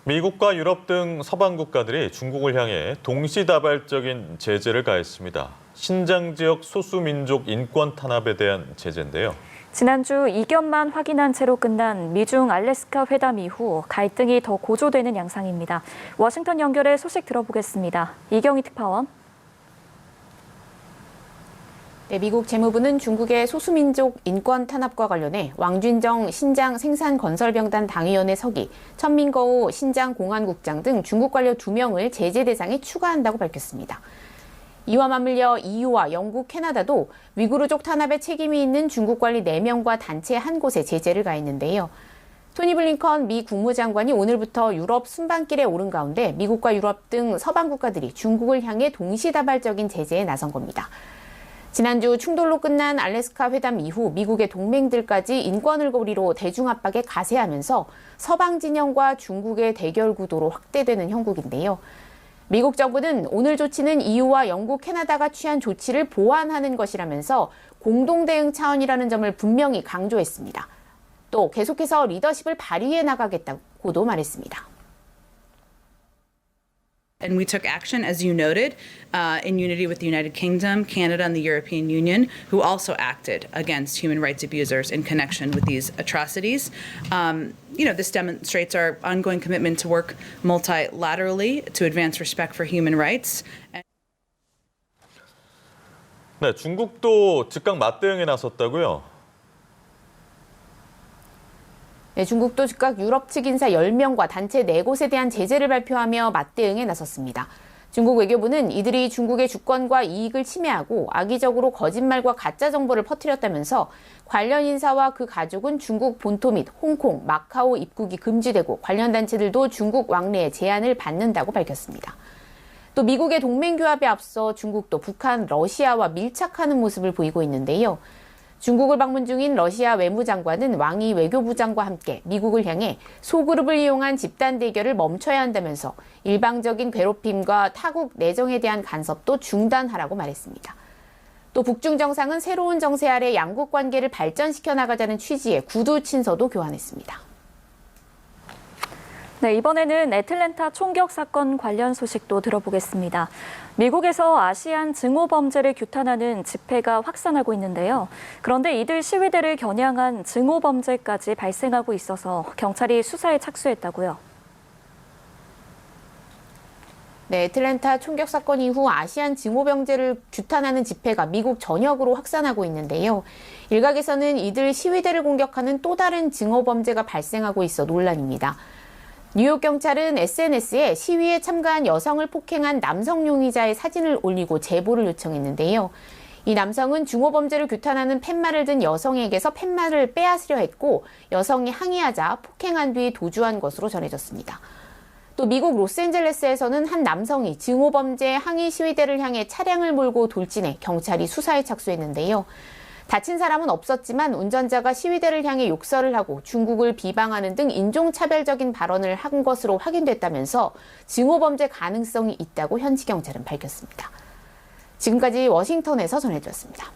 미국과 유럽 등 서방 국가들이 중국을 향해 동시다발적인 제재를 가했습니다. 신장 지역 소수민족 인권 탄압에 대한 제재인데요. 지난주 이견만 확인한 채로 끝난 미중 알래스카 회담 이후 갈등이 더 고조되는 양상입니다. 워싱턴 연결해 소식 들어보겠습니다. 이경희 특파원. 네, 미국 재무부는 중국의 소수민족 인권 탄압과 관련해 왕준정 신장 생산건설병단 당위원회 서기, 천민거우 신장 공안국장 등 중국 관료 2명을 제재 대상에 추가한다고 밝혔습니다. 이와 맞물려 EU와 영국, 캐나다도 위구르족 탄압에 책임이 있는 중국 관리 4명과 단체 한 곳에 제재를 가했는데요. 토니 블링컨 미 국무장관이 오늘부터 유럽 순방길에 오른 가운데 미국과 유럽 등 서방 국가들이 중국을 향해 동시다발적인 제재에 나선 겁니다. 지난주 충돌로 끝난 알래스카 회담 이후 미국의 동맹들까지 인권을 고리로 대중 압박에 가세하면서 서방 진영과 중국의 대결 구도로 확대되는 형국인데요. 미국 정부는 오늘 조치는 EU와 영국, 캐나다가 취한 조치를 보완하는 것이라면서 공동 대응 차원이라는 점을 분명히 강조했습니다. 또 계속해서 리더십을 발휘해 나가겠다고도 말했습니다. And we took action, as you noted, in unity with the United Kingdom, Canada, and the European Union, who also acted against human rights abusers in connection with these atrocities. This demonstrates our ongoing commitment to work multilaterally to advance respect for human rights. 네, 중국도 즉각 맞대응에 나섰다고요? 네, 중국도 즉각 유럽 측 인사 10명과 단체 4곳에 대한 제재를 발표하며 맞대응에 나섰습니다. 중국 외교부는 이들이 중국의 주권과 이익을 침해하고 악의적으로 거짓말과 가짜 정보를 퍼뜨렸다면서 관련 인사와 그 가족은 중국 본토 및 홍콩, 마카오 입국이 금지되고 관련 단체들도 중국 왕래에 제한을 받는다고 밝혔습니다. 또 미국의 동맹 규합에 앞서 중국도 북한, 러시아와 밀착하는 모습을 보이고 있는데요. 중국을 방문 중인 러시아 외무장관은 왕이 외교부장과 함께 미국을 향해 소그룹을 이용한 집단 대결을 멈춰야 한다면서 일방적인 괴롭힘과 타국 내정에 대한 간섭도 중단하라고 말했습니다. 또 북중 정상은 새로운 정세 아래 양국 관계를 발전시켜 나가자는 취지의 구두 친서도 교환했습니다. 네, 이번에는 애틀랜타 총격 사건 관련 소식도 들어보겠습니다. 미국에서 아시안 증오 범죄를 규탄하는 집회가 확산하고 있는데요. 그런데 이들 시위대를 겨냥한 증오 범죄까지 발생하고 있어서 경찰이 수사에 착수했다고요. 네, 애틀랜타 총격 사건 이후 아시안 증오 범죄를 규탄하는 집회가 미국 전역으로 확산하고 있는데요. 일각에서는 이들 시위대를 공격하는 또 다른 증오 범죄가 발생하고 있어 논란입니다. 뉴욕 경찰은 SNS에 시위에 참가한 여성을 폭행한 남성 용의자의 사진을 올리고 제보를 요청했는데요. 이 남성은 중오범죄를 규탄하는 팻말을 든 여성에게서 팻말을 빼앗으려 했고 여성이 항의하자 폭행한 뒤 도주한 것으로 전해졌습니다. 또 미국 로스앤젤레스에서는 한 남성이 증오범죄 항의 시위대를 향해 차량을 몰고 돌진해 경찰이 수사에 착수했는데요. 다친 사람은 없었지만 운전자가 시위대를 향해 욕설을 하고 중국을 비방하는 등 인종차별적인 발언을 한 것으로 확인됐다면서 증오범죄 가능성이 있다고 현지 경찰은 밝혔습니다. 지금까지 워싱턴에서 전해드렸습니다.